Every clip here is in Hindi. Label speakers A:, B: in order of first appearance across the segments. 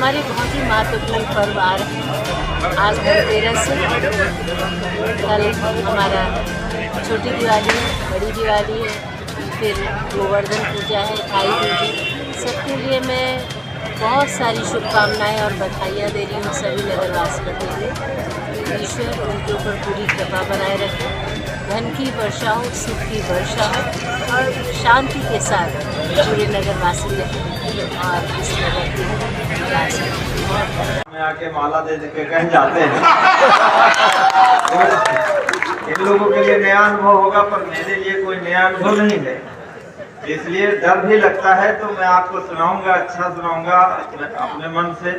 A: हमारे बहुत ही महत्वपूर्ण पर्व आ रहे हैं। आज धनतेरस से कल हमारा छोटी दिवाली है, बड़ी दिवाली है, फिर गोवर्धन पूजा है, भाई दूज। सबके लिए मैं बहुत सारी शुभकामनाएं और बधाइयाँ दे रही हूँ सभी नगरवासियों के लिए। ईश्वर उनके ऊपर पूरी कृपा बनाए रखे, धन की वर्षा हो, सुख की वर्षा हो और शांति के साथ पूरे नगरवासी रहें और इस नगर की विकास
B: में आके माला दे के कहीं जाते हैं। इन लोगों के लिए नया अनुभव होगा, पर मेरे लिए कोई नया अनुभव नहीं है, इसलिए डर भी लगता है। तो मैं आपको सुनाऊंगा, अच्छा सुनाऊंगा अपने मन से,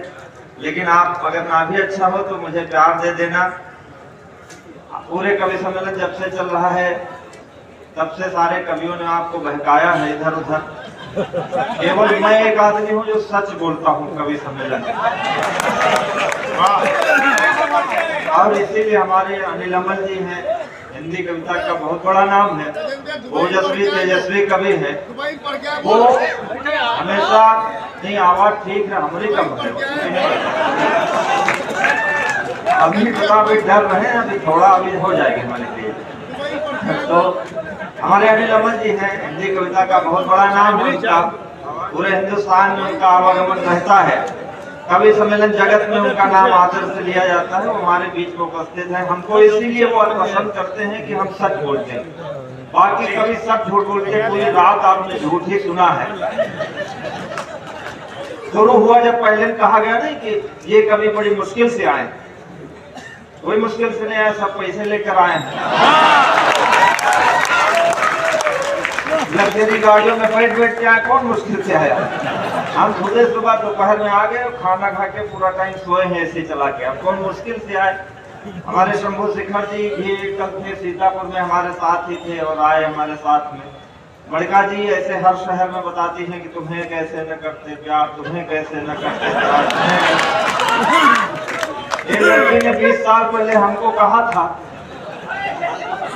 B: लेकिन आप अगर ना भी अच्छा हो तो मुझे प्यार दे देना। पूरे कवि सम्मेलन जब से चल रहा है तब से सारे कवियों ने आपको बहकाया है इधर उधर। केवल मैं एक आदमी हूँ जो सच बोलता हूँ कवि सम्मेलन में। और इसीलिए हमारे अनिल अमल जी हैं, हिंदी कविता का बहुत बड़ा नाम है, ओजस्वी तेजस्वी कवि है। वो हमेशा नहीं, आवाज ठीक है, हमारी कम है, अभी थोड़ा भी डर रहे हैं, अभी थोड़ा अभी हो जाएगी हमारे लिए। तो हमारे अनिल अमल जी हैं, हिंदी कविता का बहुत बड़ा नाम है उनका, पूरे हिंदुस्तान में उनका आवागमन रहता है। कवि सम्मेलन जगत में उनका नाम आदर से लिया जाता है। वो हमारे बीच में उपस्थित है। हमको इसीलिए वो पसंद करते हैं कि हम सच बोलते हैं। बाकी कभी सब झूठ बोलते हैं, पूरी रात आपने झूठ ही सुना है। शुरू हुआ जब पहले कहा गया नहीं कि ये कभी बड़ी मुश्किल से आए, कोई मुश्किल से नहीं आया, सब पैसे लेकर आए हैं। लग्जरी गाड़ियों में बैठ बैठ के आए, कौन मुश्किल से आया? हम सुबह सुबह दोपहर में आ गए, खाना खा के पूरा टाइम सोए हैं ऐसे चला के, अब कौन मुश्किल से आए? हमारे शंभू शिखर जी भी कल थे सीतापुर में, हमारे साथ ही थे और आए हमारे साथ में। बड़का जी ऐसे हर शहर में बताती हैं कि तुम्हें कैसे न करते प्यार, तुम्हें कैसे न करते प्यार। एक लड़की ने 20 साल पहले हमको कहा था,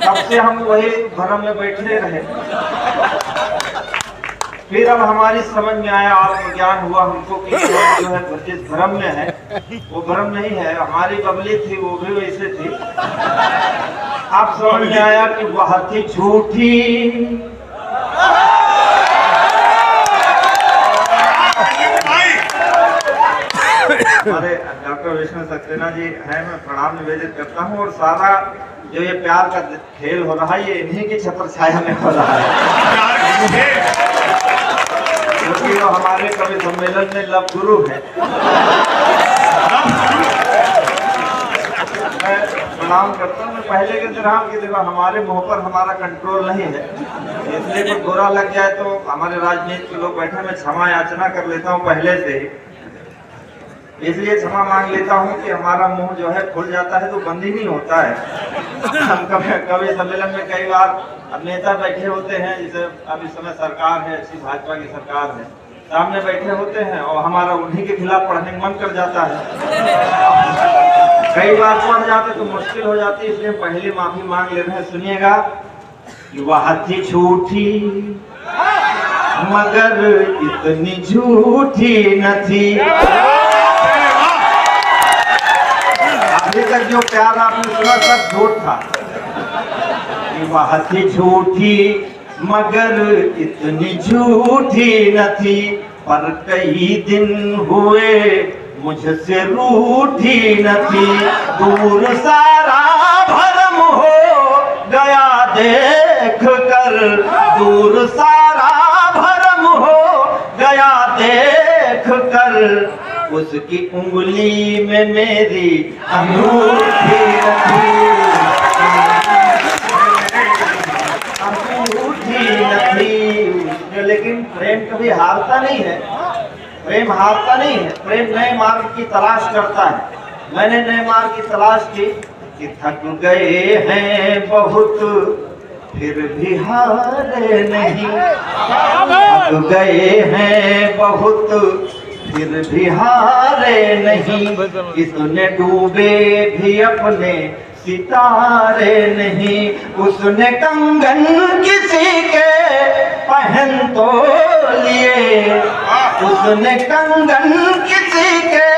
B: तब से हम वही भ्रम में बैठे रहे। फिर अब हमारी समझ में आया, आत्मज्ञान हुआ हमको कि जो है जिस भ्रम में है वो भ्रम नहीं है। हमारी बबली थी, वो भी वैसे थी। अब समझ में आया कि वह थी झूठी। हमारे डॉक्टर विष्णु सक्सेना जी हैं, मैं प्रणाम निवेदित करता हूँ। और सारा जो ये प्यार का खेल हो रहा है, ये इन्हीं की छत्र छाया में हो रहा है, क्योंकि वो हमारे कवि सम्मेलन में लव गुरु है। मैं प्रणाम करता हूँ। मैं पहले के तरह कि देखो हमारे मुंह पर हमारा कंट्रोल नहीं है, इसलिए कुछ बुरा लग जाए तो हमारे राजनीति के लोग बैठे, मैं क्षमा याचना कर लेता हूँ पहले से ही। इसलिए क्षमा मांग लेता हूँ कि हमारा मुंह जो है खुल जाता है तो बंद ही नहीं होता है। हम कवि सम्मेलन में कई बार अब नेता बैठे होते हैं, जैसे अब इस समय सरकार है, अच्छी भाजपा की सरकार है, सामने बैठे होते हैं और हमारा उन्हीं के खिलाफ पढ़ने का मन कर जाता है। कई बार पढ़ जाते तो मुश्किल हो जाती है, इसलिए पहले माफी मांग ले रहे हैं। सुनिएगा, वह थी झूठी मगर इतनी झूठी न थी। अभी तक जो प्यार आपने सुना सब झूठ था। वह थी झूठी मगर इतनी झूठी न थी, पर कई दिन हुए मुझसे रूठी न थी। दूर सारा भरम हो गया देख कर, दूर सारा भरम हो गया देख कर, उसकी उंगली में मेरी अंगूठी नहीं। लेकिन प्रेम कभी हारता नहीं है, प्रेम हारता नहीं है। प्रेम नए मार्ग की तलाश करता है। मैंने नए मार्ग की तलाश की कि थक गए हैं बहुत फिर भी हारे नहीं, थक गए हैं बहुत फिर भी हारे नहीं, इसने डूबे भी अपने सितारे नहीं। उसने कंगन किसी के पहन तो लिए, उसने कंगन किसी के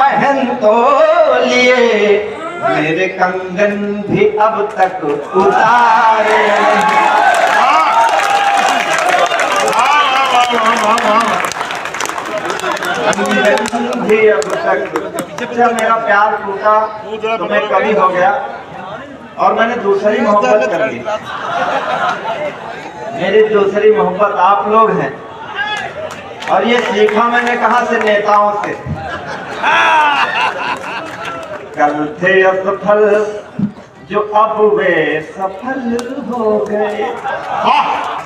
B: पहन तो लिए, मेरे कंगन भी अब तक उतारे भी अब तक। जब मेरा प्यार टूटा तो मैं कभी हो गया और मैंने दूसरी मोहब्बत कर ली। मेरी दूसरी मोहब्बत आप लोग हैं और ये सीखा मैंने कहां से? नेताओं से। कल थे असफल जो अब वे सफल हो गए,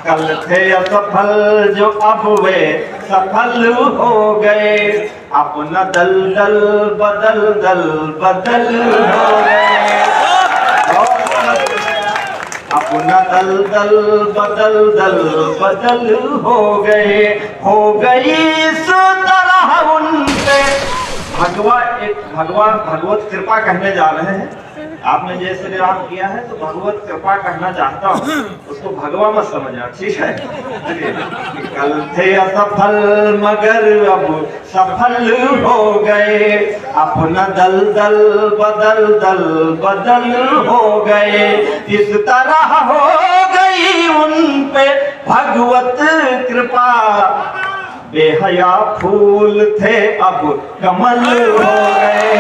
B: कल थे असफल जो अब वे सफल हो गए, अपना दल दल बदल दल बदल हो गए, अपना दल दल बदल दल बदल हो गए। हो गई इस तरह उन पे भगवत कृपा कहने जा रहे हैं। आपने जय श्री राम किया है तो भगवत कृपा कहना चाहता हूँ, उसको भगवा मत समझना, ठीक है? कल थे असफल मगर अब सफल हो गए, अपना दल दल बदल दल बदल हो गए। इस तरह हो गई उन पे भगवत कृपा, बेहया फूल थे अब कमल हो गए।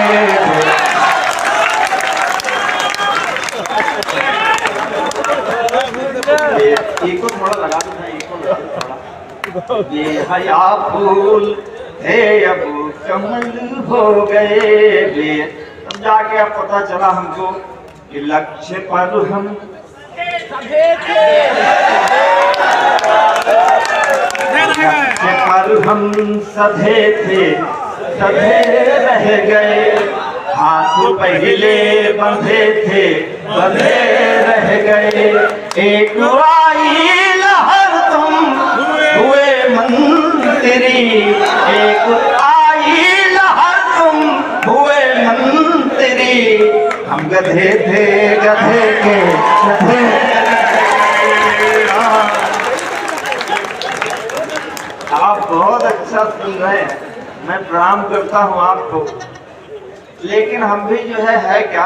B: इको थोड़ा लगा दो, इको थोड़ा। बेहया फूल थे अब कमल हो गए। तब जाके अब पता चला हमको कि लक्ष्य पर हम सधे थे सधे रह गए, हाथ पहले बंधे थे बंधे रह गए। एक आई लहर तुम हुए मंत्री, एक आई लहर तुम हुए मंत्री, हम गधे थे गधे के गधे। आप बहुत अच्छा सुन रहे हैं, मैं प्रणाम करता हूँ आपको। लेकिन हम भी जो है क्या,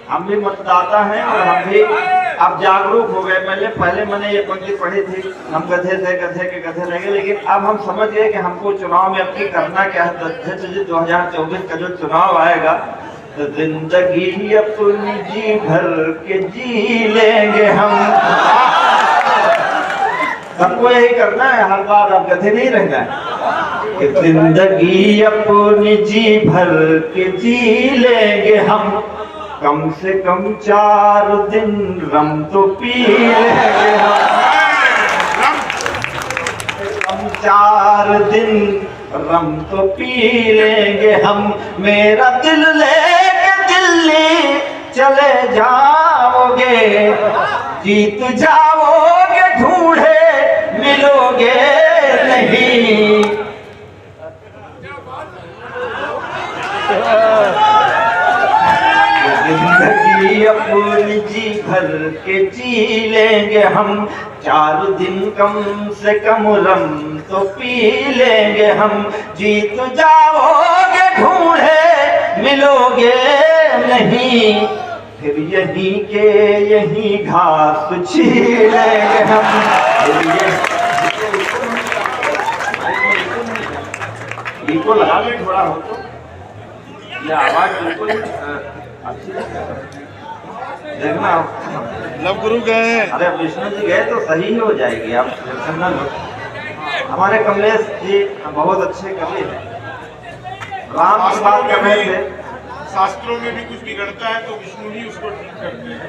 B: हम भी मतदाता हैं और हम भी अब जागरूक हो गए। पहले मैंने ये पंक्ति पढ़ी थी, हम गधे थे गधे के गधे रह गए, लेकिन अब हम समझ गए कि हमको चुनाव में अब की करना क्या है। 2024 का जो चुनाव आएगा तो जिंदगी अपनी जी भर के जी लेंगे हम। सबको यही करना है, हर बार अब गधे नहीं रहना है कि जिंदगी अपनी जी भर के जी लेंगे हम, कम से कम 4 दिन रम तो पी लेंगे हम, कम 4 दिन रम तो पी लेंगे हम। मेरा दिल लेके दिल्ली चले जाओगे, जीत जाओगे ढूंढे मिलोगे नहीं। जिंदगी अपनी जी भर के जी लेंगे हम, 4 दिन कम से कम रम तो पी लेंगे हम। जीत जाओगे ढूंढे मिलोगे नहीं, फिर यहीं के यहीं घास छीलेंगे हम। इनको लगा दे थोड़ा हो तो, ये आवाज बिल्कुल अच्छी देखना।
C: लव गुरु गए,
B: अरे विष्णु जी गए तो सही ही हो जाएगी, आप टेंशन ना लो। हमारे कमलेश जी बहुत अच्छे कवि हैं, राम की बात कर रहे थे।
C: शास्त्रों में भी कुछ बिगड़ता है तो विष्णु ही उसको ठीक करते हैं।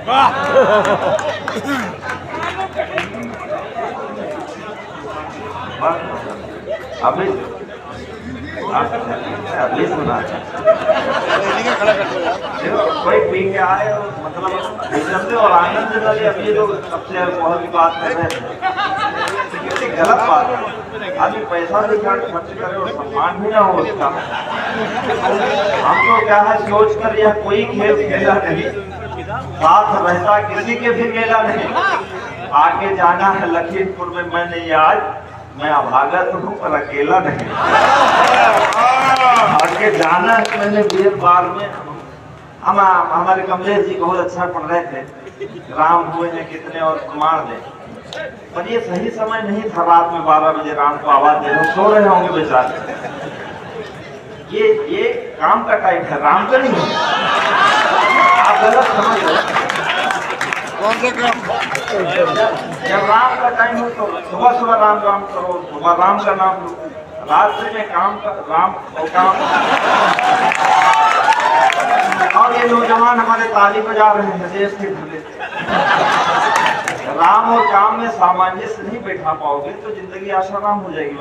B: अभी अभी सुना कोई पी के आए मतलब और आनंद वाले, अभी लोग सबसे अल्कोहल की बात कर रहे हैं, कितनी गलत बात है। आदमी पैसा भी खर्च करे और सम्मान भी ना हो उसका। हमको क्या है सोच कर यह कोई खेल खेला नहीं, साथ रहता किसी के भी मेला नहीं। आगे जाना है लखीमपुर में, मैंने ये आज मैं अभागा तो हूँ पर अकेला नहीं। आगे जाना है मैंने वीर बार में। हम हमारे कमलेश जी बहुत अच्छा पढ़ रहे थे, राम हुए हैं कितने और कुमार दे, पर ये सही समय नहीं था रात में 12 बजे राम को आवाज दे, सो रहे होंगे बेचारे। ये काम का टाइम है, राम का नहीं है, आप गलत समझ रहे।
C: कौन सा काम?
B: जब राम का टाइम हो तो सुबह सुबह राम राम करो, सुबह राम का नाम लो, रात्रि में काम का राम और काम। और ये नौजवान हमारे ताली बजा रहे हैं देश के भले। राम और काम में सामंजस्य नहीं बैठा पाओगे तो जिंदगी आसाराम हो जाएगी।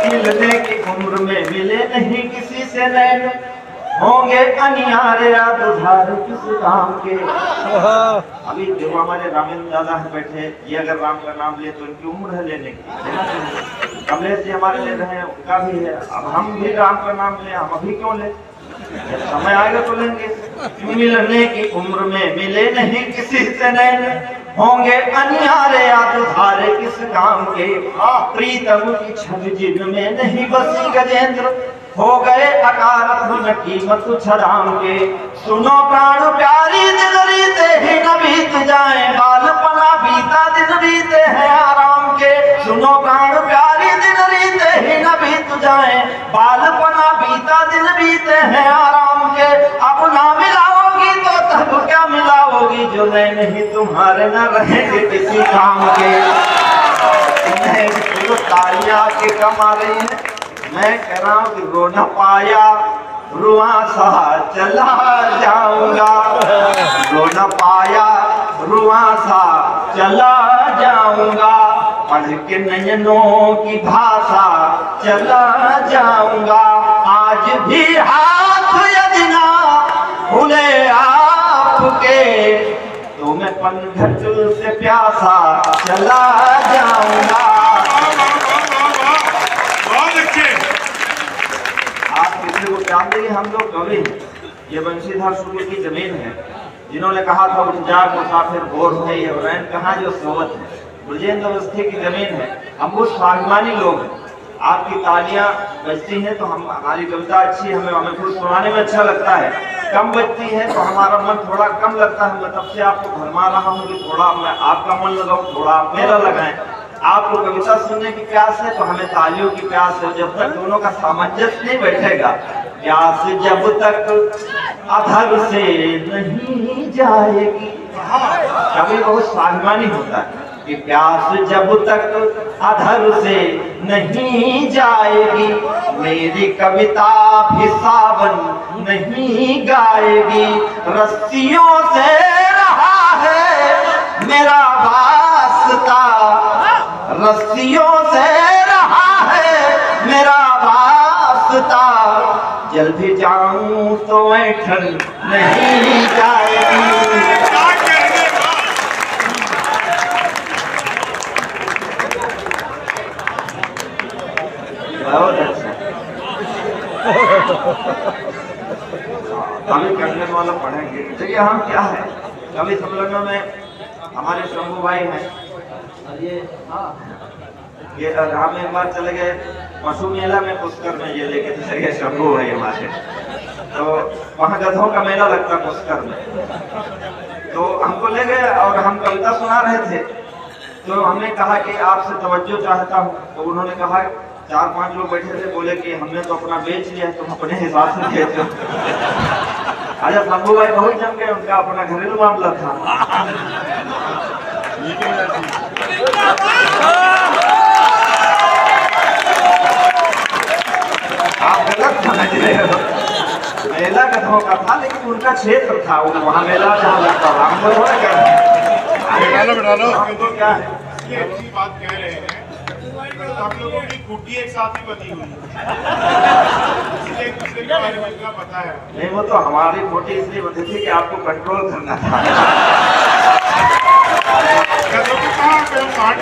B: मिलने की उम्र में मिले नहीं किसी से नैन, होंगे अनियारे याद उधार किस काम के। अभी देखो हमारे रामेंद्र दादा है बैठे, ये अगर राम का नाम ले तो इनकी उम्र है लेने की। कमलेश जी हमारे ले रहे हैं, उनका भी है। अब हम भी राम का नाम ले, हम अभी क्यों ले, जब समय आएगा तो लेंगे। मिलने की उम्र में मिले नहीं किसी से नैन, होंगे अनियारे याद उधारे किस काम के। प्रीतम की छवि जिन में नहीं बसी गजेंद्र, हो गए अकाल धन कीमत छराम के। सुनो प्राण प्यारी दिल रीते ही न बीत जाए, बालपना बीता दिन बीते हैं आराम के। सुनो प्राण प्यारी दिल रीते ही न बीत जाए, बालपना बीता दिन बीते हैं आराम के। अब ना मिलाओगी तो तब क्या मिलाओगी, जो मैं नहीं तुम्हारे न रहेंगे किसी काम के। तो तालियां के कमा रही है, मैं कह रहा हूँ कि रो न पाया रुआ सा चला जाऊंगा, रो न पाया रुआ सा चला जाऊंगा, पढ़ के नयनों की भाषा चला जाऊंगा। आज भी हाथ यदि ना खुले आपके, तो मैं पनघट से प्यासा चला जाऊंगा। को जानते हैं हम लोग कवि, ये बंशीधर शुक्ल की जमीन है, जिन्होंने कहा था उठ जा मुसाफिर भोर है, ये रैन कहाँ जो सोवत है, ब्रजेंद्र अवस्थी की जमीन है। हम वो स्वाभिमानी लोग हैं। आपकी तालियां बजती हैं तो हम, हमारी कविता अच्छी है, हमें खुद सुनाने में अच्छा लगता है। कम बजती है तो हमारा मन थोड़ा कम लगता है। मैं तब से आपको भरमा रहा हूँ कि थोड़ा मैं आपका मन लगाऊं, थोड़ा आप मेरा लगाएं। आपको कविता सुनने की प्यास है तो हमें तालियों की प्यास है। जब तक दोनों का सामंजस्य नहीं बैठेगा, प्यास जब तक अधर से नहीं जाएगी। कभी बहुत स्वाभिमानी होता है कि प्यास जब तक अधर से नहीं जाएगी, मेरी कविता भी सावन नहीं गाएगी। रस्सियों से रहा है मेरा वास्ता, रस्सियों से रहा है मेरा वास्ता, जल भी जाऊं तो ऐठन नहीं जाएगी। बहुत अच्छा। कवि करने वाला पढ़ेंगे। देखिए हम क्या है, कवि सम्मेलन में हमारे शंभू भाई हैं, ये हम एक बार चले गए पशु मेला में, पुष्कर में ये लेके चले गए शंभू भाई हमारे। तो वहाँ गधों का मेला लगता पुष्कर में, तो हमको ले गए और हम कविता सुना रहे थे। तो हमने कहा कि आपसे तवज्जो चाहता हूँ। तो उन्होंने कहा, 4-5 लोग बैठे थे, बोले कि हमने तो अपना बेच लिया, तुम अपने हिसाब से बेचो। अच्छा शंभू भाई बहुत जम गए, उनका अपना घरेलू मामला था। आप गलत समझ रहे हो, मेला गधों का था लेकिन उनका क्षेत्र था, वहाँ मेला जहाँ लगता था। हम लोग क्या है,
C: ये अच्छी बात कह रहे हैं, हम लोगों की कुटी एक साथ ही बनी हुई है, इसलिए एक दूसरे के बारे में इतना पता है।
B: नहीं, वो तो हमारी मोटी इसलिए बनी थी कि आपको कंट्रोल करना था।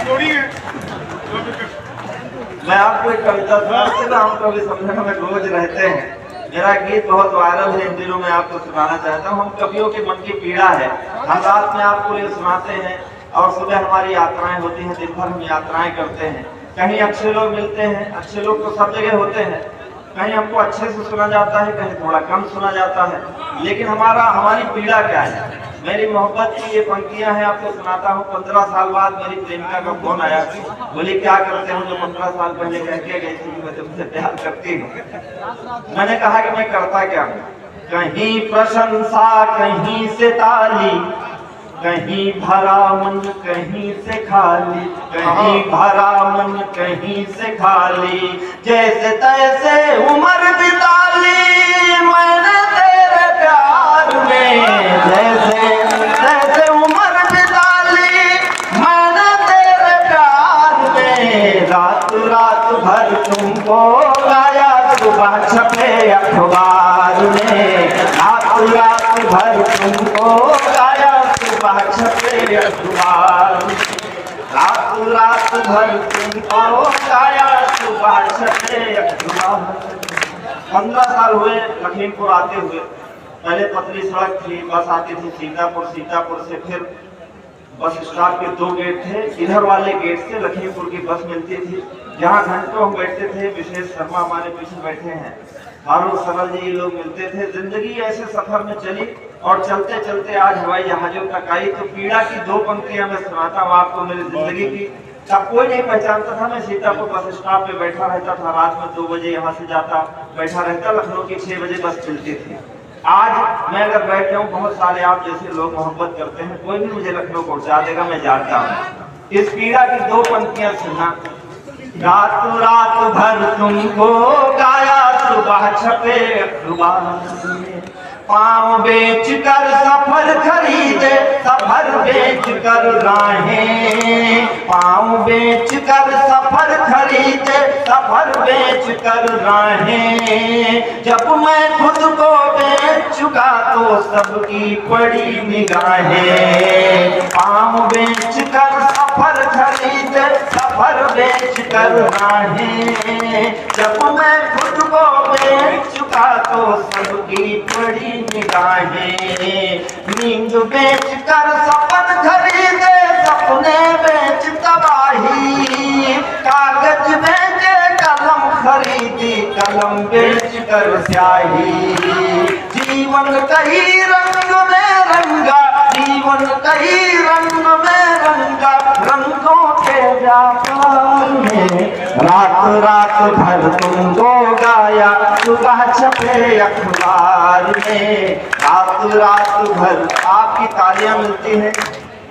C: थोड़ी है।
B: मैं आपको एक कविता सुनाता हूँ, कवि सम्मेलन में रोज रहते हैं। मेरा गीत बहुत वायरल है इन दिनों में, आपको सुनाना चाहता हूँ। हम कवियों के मन की पीड़ा है, हम रात में आपको ये सुनाते हैं और सुबह हमारी यात्राएं होती हैं, दिन भर हम यात्राएं करते हैं। कहीं अच्छे लोग मिलते हैं, अच्छे लोग तो सब जगह होते हैं, कहीं हमको अच्छे से सुना जाता है, कहीं थोड़ा कम सुना जाता है। लेकिन हमारी पीड़ा क्या है? मेरी मोहब्बत की ये पंक्तियां हैं, आपको सुनाता हूँ। 15 साल बाद मेरी प्रेमिका का फोन आया, बोली क्या करते हो जो 15 साल पहले कह के गई थी कि मैं तुमसे प्यार करती हूँ। मैंने कहा कि मैं करता क्या हूँ? कहीं प्रशंसा, कहीं से ताली, कहीं भरा मन कहीं से खाली, कहीं भरा मन कहीं से खाली, जैसे तैसे उम्र बिता ली मैंने तेरे प्यार में, जैसे तैसे उम्र बिता ली मैंने तेरे प्यार में। रात रात भर तुमको गाया, सुबह छपे अखबार में, रात रात भर तुमको गाया, सुबह छपे अखबार, रात रात भर तुमको गाया, सुबह छपे अखबार। 15 साल हुए लखीमपुर आते हुए। पहले पतली सड़क थी, बस आती थी सीतापुर, सीतापुर से फिर बस स्टॉप के 2 गेट थे। इधर वाले गेट से लखीमपुर की बस मिलती थी, जहाँ घंटों हम बैठते थे। विशेष शर्मा हमारे पीछे बैठे हैं, हारून सरल जी लोग मिलते थे। जिंदगी ऐसे सफर में चली और चलते चलते आज हवाई जहाजों तक आई। तो पीड़ा की 2 पंक्तियां मैं सुनाता हूँ आपको मेरी जिंदगी की। तब कोई नहीं पहचानता था, मैं सीतापुर बस स्टॉप पे बैठा रहता था, रात में 2 बजे यहाँ से जाता, बैठा रहता, लखनऊ की 6 बजे बस चलती थी। आज मैं अगर बैठ जाऊँ, बहुत सारे आप जैसे लोग मोहब्बत करते हैं, कोई भी मुझे लखनऊ पहुंचा देगा, मैं जानता हूँ। इस पीड़ा की 2 पंक्तियां सुना। रात रात भर तुमको गाया, सुबह छपे अखबार में, पाँव बेच कर सफर खरीदे, सफर बेच कर राहें, पाँव बेच कर सफर खरीदे, सफर बेच कर राहें। जब मैं खुद को बेच चुका तो सबकी पड़ी निगाहें, पाँव बेच कर सफर खरीदे, सफर बेच कर राहें। जब मैं खुद को बेच चुका तो सबकी पड़ी निगाहें। नींद बेच कर सपन खरीदे, सपने बेच तबाही, कागज बेचे कलम खरीदी, कलम बेच कर स्याही। जीवन कई रंग में रंगा, जीवन कई रंग में रंगा, रंगों के व्यापार में। रात रात भर तुमको गाया, सुबह छपे अखबार में, रात रात भर। आपकी तालियां मिलती हैं,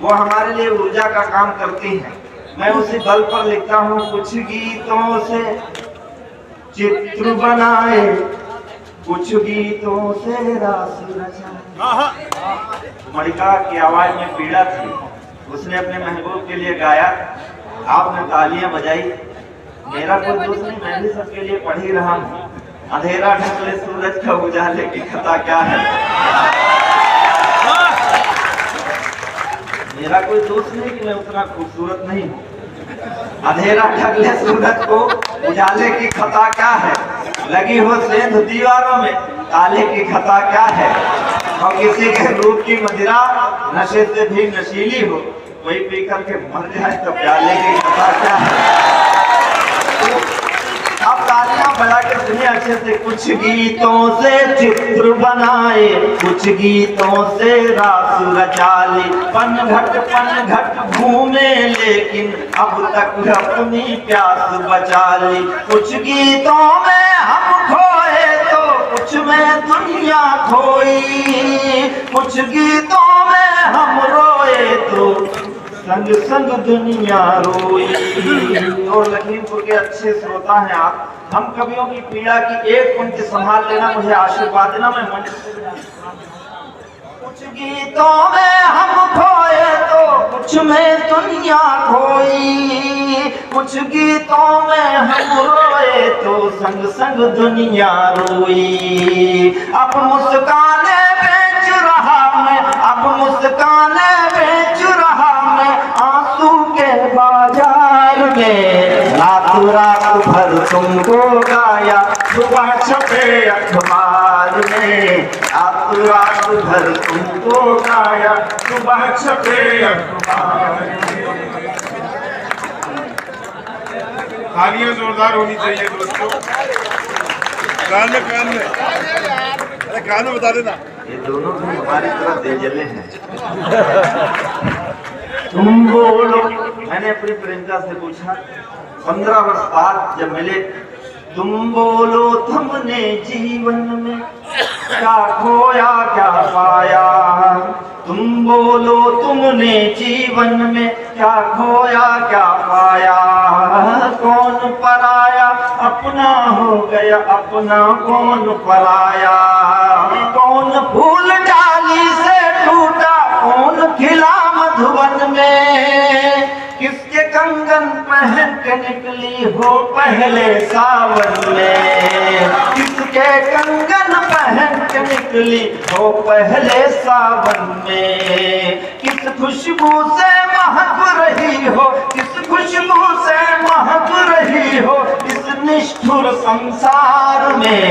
B: वो हमारे लिए ऊर्जा का काम करती हैं। मैं उसी बल पर लिखता हूँ, कुछ गीतों से चित्र बनाए, कुछ गीतों से रास रचाए। मलिका की आवाज में पीड़ा थी, उसने अपने महबूब के लिए गाया, आपने तालियां बजाई। मेरा कोई दोस्त नहीं, मैं भी सबके लिए पढ़ ही रहा हूँ। अंधेरा ढकले सूरज का उजाले की कथा क्या है। मेरा कोई दोस्त नहीं कि मैं उतना खूबसूरत नहीं हूँ। अंधेरा ढकले सूरज को उजाले की खता क्या है, लगी हो सेंध दीवारों में ताले की खता क्या है। और किसी के रूप की मदिरा नशे से भी नशीली हो, कोई पी करके मर जाए तो प्याले की खता क्या है। अब तालियां बजा के सुनिए अच्छे से। कुछ गीतों से चित्र बनाए, कुछ गीतों से रास रचाली, पन घट घूमे लेकिन अब तक अपनी प्यास बचा ली। कुछ गीतों में हम खोए तो कुछ में दुनिया खोई, कुछ गीतों में हम रोए तो संग संग दुनिया रोई। और लखीमपुर के अच्छे श्रोता हैं आप, हम कवियों की पीड़ा की एक पंक्ति संभाल लेना, मुझे आशीर्वाद देना। मैं मंच से कुछ गीतों में हम खोए तो कुछ में दुनिया खोई, कुछ गीतों में हम रोए तो संग संग दुनिया रोई। अब मुस्काने बेच रहा मैं, अब मुस्काने बेच रहा मैं आंसू के बाजार में। रात रात भर तुमको गाया, सुबह छपे अखबार में, रात रात भर तुमको गाया, सुबह छपे अखबार में।
C: तालियां जोरदार होनी चाहिए दोस्तों। कान में अरे कान में बता देना।
B: ये दोनों भी हमारी तरफ दिलजले हैं। तुम बोलो, मैंने अपनी प्रेमिका से पूछा 15 वर्ष बाद जब मिले, तुम बोलो तुमने जीवन में क्या खोया क्या पाया, तुम बोलो तुमने जीवन में क्या खोया क्या पाया, कौन पराया अपना हो गया अपना कौन पराया, कौन फूल डाली से टूटा कौन खिला मधुवन में, किसके कंगन पहन के निकली हो पहले सावन में, किसके कंगन पहन के निकली हो पहले सावन में, किस खुशबू से महक रही हो, किस खुशबू से महक रही हो इस निष्ठुर संसार में,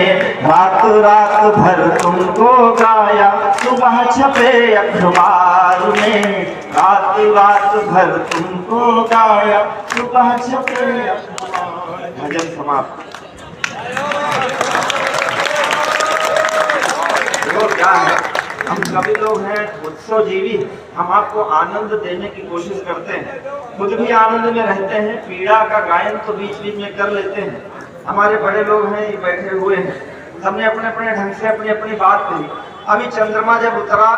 B: रात रात भर तुमको गाया, सुबह छपे अखबार में, रात रात भर तुमको गाया, सुबह छपे अखबार। भजन समाप्त। देखो क्या है, हम सभी लोग हैं उत्सव जीवी, हम आपको आनंद देने की कोशिश करते हैं, खुद भी आनंद में रहते हैं, पीड़ा का गायन तो बीच बीच में कर लेते हैं। हमारे बड़े लोग हैं ये बैठे हुए हैं, सबने अपने अपने ढंग से अपनी अपनी बात कही। अभी चंद्रमा जब उतरा,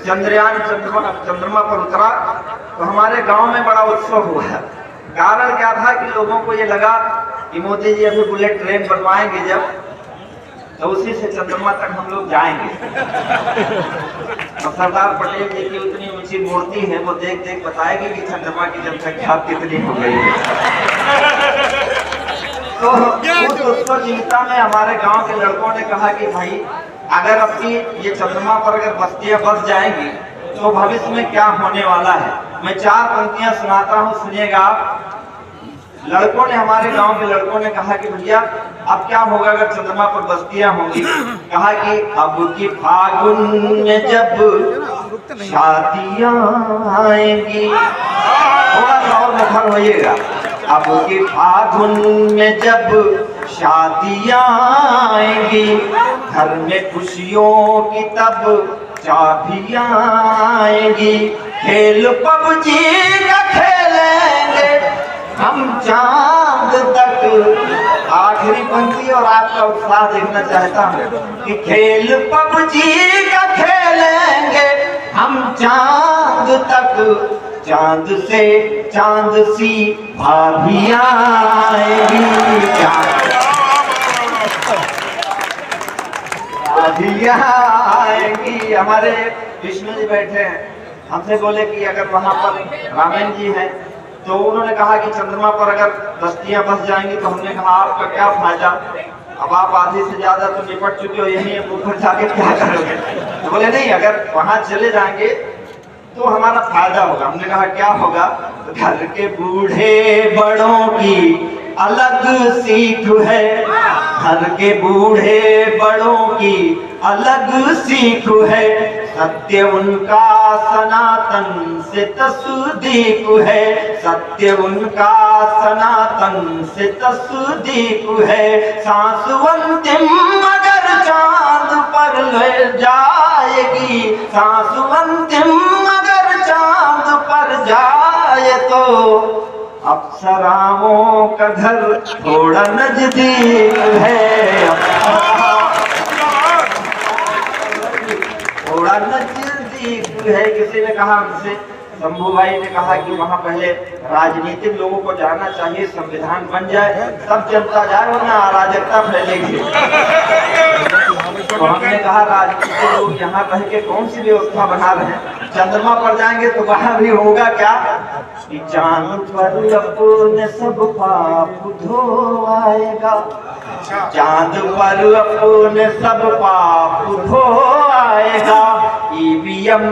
B: चंद्रयान चंद्रमा पर उतरा तो हमारे गांव में बड़ा उत्सव हुआ। कारण क्या था कि लोगों को ये लगा कि मोदी जी अभी बुलेट ट्रेन बनवाएंगे जब, तो उसी से चंद्रमा तक हम लोग जाएंगे। और सरदार पटेल जी की उतनी ऊंची मूर्ति है, वो देख देख बताएगी कि चंद्रमा की जनसंख्या कितनी हो गई है। तो उस उत्सवजीविता में हमारे गांव के लड़कों ने कहा कि भाई अगर अपनी ये चंद्रमा पर अगर बस्तियां बस जाएंगी तो भविष्य में क्या होने वाला है। मैं 4 पंक्तियां सुनाता हूँ, सुनिएगा आप। लड़कों ने, हमारे गांव के लड़कों ने कहा कि भैया अब क्या होगा अगर चंद्रमा पर बस्तियां होंगी। कहा कि अब की फागुन में जब शादियां आएंगी, थोड़ा सा और मुखर होइएगा, अब की फागुन में जब शादियां आएंगी, घर में खुशियों की तब चाबियां आएंगी, खेल पबजी का खेलेंगे हम चांद तक। आखिरी पंक्ति और आपका उत्साह देखना चाहता हूँ कि खेल पबजी का खेलेंगे हम चांद तक, चांद से चांद सी भाभियां आएंगी, भाभियां आएंगी। हमारे विष्णु जी बैठे हैं, हमसे बोले कि अगर वहां पर रामेन जी हैं, तो उन्होंने कहा कि चंद्रमा पर अगर बस्तियां बस जाएंगी, तो हमने कहा आपका क्या फायदा, अब आप आधी से ज्यादा तो निपट चुके हो, यही ऊपर जाके क्या करोगे। तो बोले नहीं, अगर वहां चले जाएंगे तो हमारा फायदा होगा। हमने कहा क्या होगा, तो घर के बूढ़े बड़ों की अलग सीख है, घर के बूढ़े बड़ों की अलग सीख है, सत्य उनका सनातन से तस्दीक है, सत्य उनका सनातन से तस्दीक है, सांस अंतिम मगर चांद पर ले जाएगी, सांस अंतिम मगर चांद पर जाए तो अप्सराओं का घर थोड़ा नजदीक है, थोड़ा नजदीक है। किसी ने कहा हमसे, शंभू भाई ने कहा कि वहाँ पहले राजनीतिक लोगों को जाना चाहिए, संविधान बन जाए तब जनता जाए, वरना अराजकता फैलेगी। तो हमने कहा राजनीतिक लोग यहाँ रह के कौन सी व्यवस्था बना रहे हैं, चंद्रमा पर जाएंगे तो वहाँ भी होगा क्या कि चांद पर अपने सब पाप धो आएगा, चांद पर अपने सब पाप धो आएगा, ईवीएम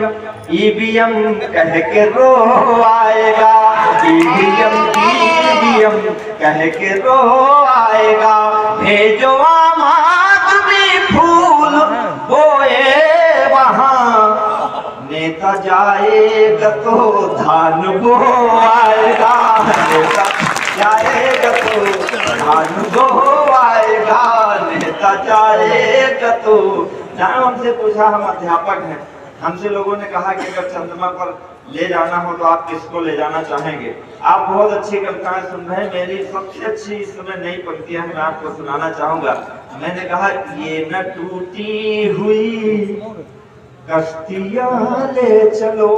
B: कह के रो आएगा, ईवीएम कह के रो आएगा, भेजो आमाद भी फूल बोए वहां, नेता जाएगा तो धान बोआएगा, नेता जाएगा तो धान बोआएगा, नेता जाएगा तो। जहाँ हमसे पूछा, हम अध्यापक हैं, हमसे लोगों ने कहा कि अगर चंद्रमा पर ले जाना हो तो आप किसको ले जाना चाहेंगे? आप बहुत अच्छी कविताएं सुन रहे हैं, मेरी सबसे अच्छी इस समय नई पंक्तियां मैं आपको सुनाना चाहूंगा। मैंने कहा, ये न टूटी हुई कश्तियां ले चलो,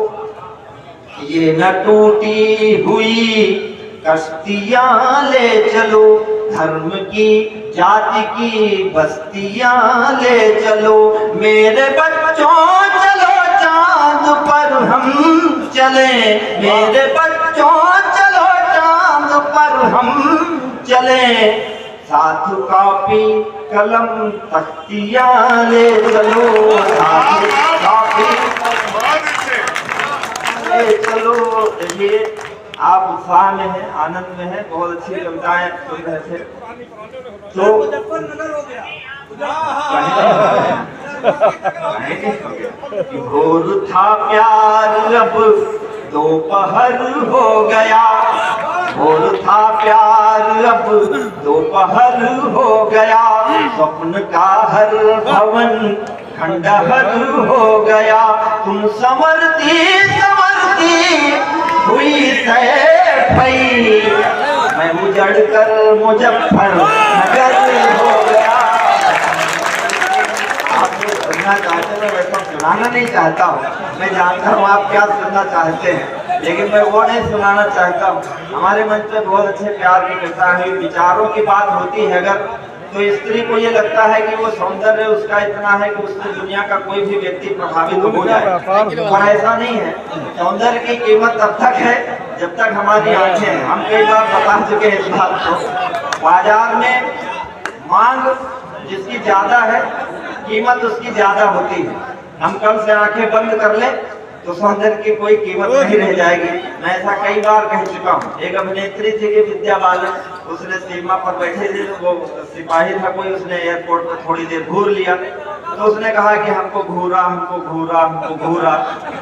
B: ये न टूटी हुई कश्तियां ले चलो, धर्म की जाति की बस्तियां ले चलो, मेरे बच्चों चलो चांद पर हम चले, मेरे बच्चों चलो चांद पर हम चले, साथ कॉपी कलम तख्तियां ले चलो, साथ कॉपी ले चलो। ये आप उत्साह में हैं, आनंद में हैं, बहुत अच्छी कविताएं सुन रहे थे। तो भोर था प्यार अब दोपहर हो गया, भोर था प्यार अब दोपहर हो गया, स्वप्न का हर भवन खंडहर हो गया, तुम संवरती संवरती हुई सैफई, मैं उजड़ कर मुजफ्फर नगर हो गया। आप जो सुनना चाहते हैं वैसा सुनाना नहीं चाहता हूँ, मैं जानता हूँ आप क्या सुनना चाहते हैं, लेकिन मैं वो नहीं सुनाना चाहता हूँ। हमारे मंच पे बहुत अच्छे प्यार की कविता है, विचारों की बात होती है अगर, तो स्त्री को ये लगता है कि वो सौंदर्य उसका इतना है कि उससे दुनिया का कोई भी व्यक्ति प्रभावित हो जाए, पर ऐसा नहीं है। सौंदर्य की कीमत तब तक है जब तक हमारी आंखें हैं। हम कई बार बता चुके हैं इस बात को। बाजार में मांग जिसकी ज्यादा है, कीमत उसकी ज्यादा होती है। हम कल से आंखें बंद कर ले तो सौंदर्य की कोई कीमत नहीं रह जाएगी। मैं ऐसा कई बार कह चुका हूँ। एक अभिनेत्री थी कि विद्या बालन, उसने सीमा पर बैठे थे, वो सिपाही था कोई, उसने एयरपोर्ट पर थोड़ी देर घूर लिया, तो उसने कहा कि हमको घूरा, हमको घूरा, हमको घूरा।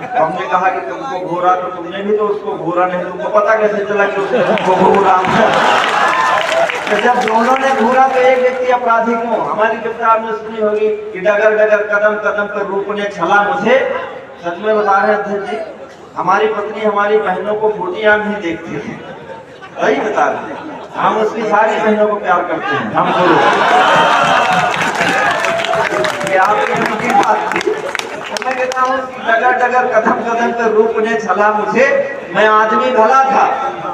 B: तो हमने कहा कि तुमको घूरा तो तुमने भी तो उसको घूरा नहीं, तुमको पता कैसे चला कि उसने तुमको घूरा? तो जब दोनों ने घूरा तो एक व्यक्ति अपराधी क्यों? हमारी किताब में सुनी होगी कि डगर डगर कदम कदम पर रूप ने छला मुझे। सच में बता रहे अध्यक्ष जी, हमारी पत्नी हमारी बहनों को फूटी आंख नहीं देखती है, वही बता रहे हैं। हम उसकी सारी बहनों को प्यार करते हैं, हम बोलो आपकी बात थी। मैं कहता हूँ डगर डगर कदम कदम पर रूप ने छला मुझे, मैं आदमी भला था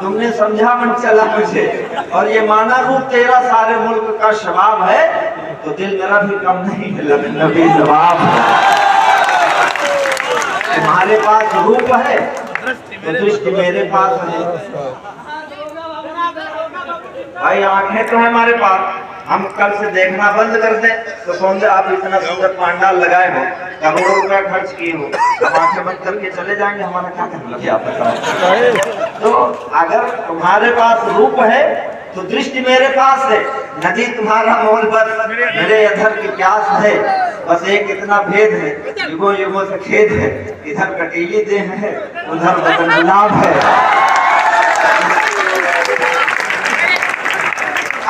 B: तुमने समझा मन चला मुझे, और ये माना रूप तेरा सारे मुल्क का शबाब है, तो दिल मेरा भी कम नहीं है, नबी जवाब तुम्हारे पास रूप है तो दृष्टि मेरे पास है। भाई आंखें तो है हमारे पास, हम कल से देखना बंद कर दें तो सौंदर्य, आप इतना सुंदर पांडाल लगाए हो, करोड़ों रुपया खर्च किए हो, हम आंखें बंद करके चले जाएंगे, हमारा क्या करना है आप बताओ। तो अगर तुम्हारे पास रूप है तो दृष्टि मेरे पास है, नदी तुम्हारा मोल बस मेरे अधर की प्यास है, बस एक इतना भेद है, युगों युगों से खेद है, इधर कटीली देह है उधर बदन गुलाब है।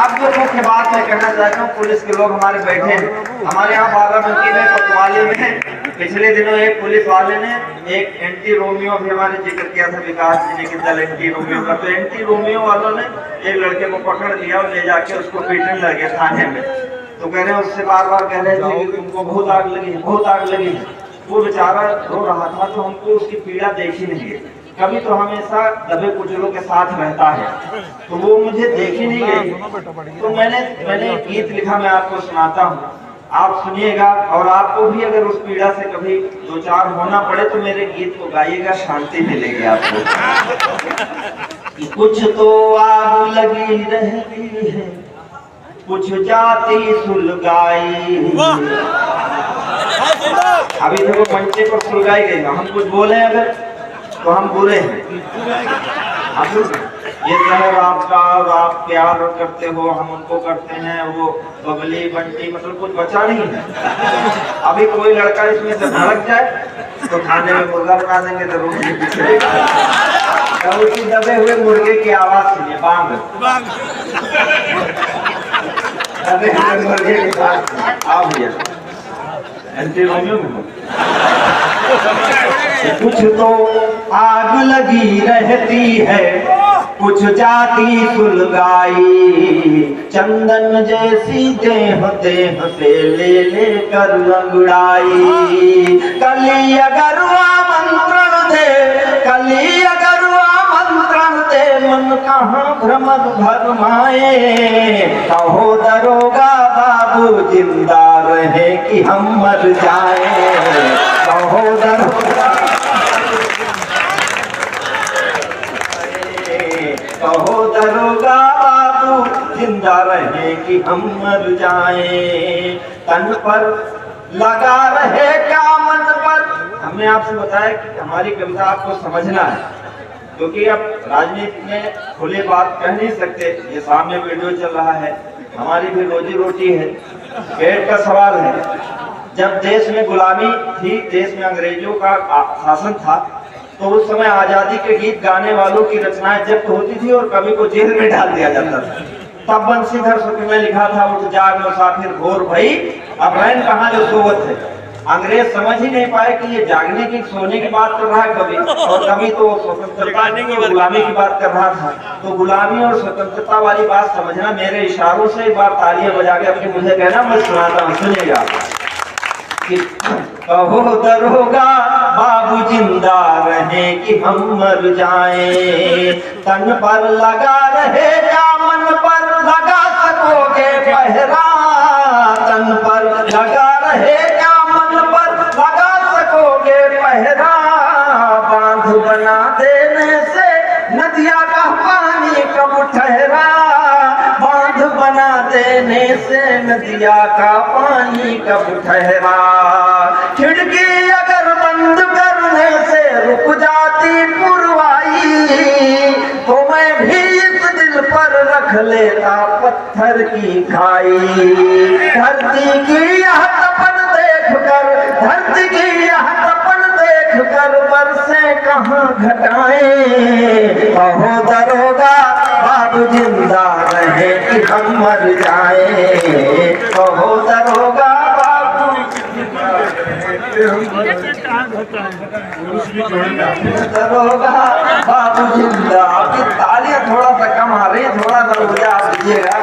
B: अब जो मुख्य बात मैं कहना चाहता हूँ, पुलिस के लोग हमारे बैठे हैं, हमारे यहाँ बाराबंकी में कोतवाली में पिछले दिनों एक पुलिस वाले ने एक एंटी रोमियो भी हमारे जिक्र किया था, विकास जी ने कि दल एंटी रोमियो का, तो एंटी रोमियो वालों ने एक लड़के को पकड़ लिया और ले जाके उसको पीटने लगे थाने में। तो कह रहे हैं, उससे बार बार कह रहे थे कि तुमको बहुत आग लगी है, बहुत आग लगी है। वो बेचारा रो रहा था, तो हमको उसकी पीड़ा देखी नहीं है, कभी तो हमेशा दबे कुचलों के साथ रहता है, तो वो मुझे देखी नहीं गई। तो मैंने एक गीत लिखा, मैं आपको सुनाता हूँ, आप सुनिएगा, और आपको भी अगर उस पीड़ा से कभी दो चार होना पड़े तो मेरे गीत को गाइएगा, शांति मिलेगी आपको। कुछ तो आग लगी रहती है, कुछ जाति सुलगाई, अभी देखो मंचे पर सुलगाई गई, हम कुछ बोले अगर तो हम बुरे हैं। आप लोग ये शहर आपका और आप प्यार करते हो, हम उनको करते हैं, वो बबली बंटी मतलब कुछ बचा नहीं है। अभी कोई लड़का इसमें से भड़क जाए तो खाने में मुर्गा बना देंगे तो रोटी पीछे उसी दबे हुए मुर्गे की आवाज सुनिए, बांग दबे हुए मुर्गे की आवाज। आ भैया एंटी रोमियो में कुछ तो आग लगी रहती है, कुछ जाती सुलगाई, चंदन जैसी देह देह से ले लेकर अंगड़ाई। कली अगर आमंत्रण दे, कली अगर आमंत्रण दे, मन कहाँ भ्रमर भरमाए। कहो दरोगा बाबू जिंदा रहे कि हम मर जाए। कहो दरोगा, कहो दरोगा बाबू जिंदा रहे कि हम मर जाएं। तन पर लगा रहे क्या मन पर। हमने आपसे बताया कि हमारी कविता आपको समझना है, क्योंकि अब राजनीति में खुले बात कह नहीं सकते। ये सामने वीडियो चल रहा है, हमारी भी रोजी रोटी है, पेट का सवाल है। जब देश में गुलामी थी, देश में अंग्रेजों का शासन था, तो उस समय आजादी के गीत गाने वालों की रचनाएं जब्त होती थी और कवि को जेल में डाल दिया जाता था। तब बंसीधर सुखी में लिखा था, उठ जाग मुसाफिर भोर भई, अब रैन कहाँ जो सोवत है। अंग्रेज समझ ही नहीं पाए कि ये जागने की, सोने की बात कर रहा है कवि, और कवि तो स्वतंत्रता की, गुलामी की बात कर रहा था। तो गुलामी और स्वतंत्रता वाली बात समझना। मेरे इशारों से एक बार तालियां बजा के अपनी मुझे कहना, मैं सुनाता हूँ, सुनिएगा। कहो दरोगा बाबू जिंदा रहे कि हम मर जाएं। तन पर लगा रहे क्या मन पर लगा सकोगे पहरा। तन पर लगा रहे क्या मन पर लगा सकोगे पहरा। बांध बना देने से नदिया का पानी कब ठहरा। बांध बना देने से नदिया का पानी कब ठहरा। खिड़की अगर बंद करने से रुक जाती पुरवाई, तो मैं भी इस दिल पर रख लेता पत्थर की खाई। धरती की यह तपन देख कर, धरती की यह तपन देख कर बरसे कहाँ घटाएं। कहो दरोगा बाबू जिंदा रहे कि हम मर जाएं। कहो दरोगा दरोगा बाबू जिंदा। आपकी तालियां थोड़ा सा कम आ रही है, थोड़ा सा ऊर्जा आप दीजिएगा।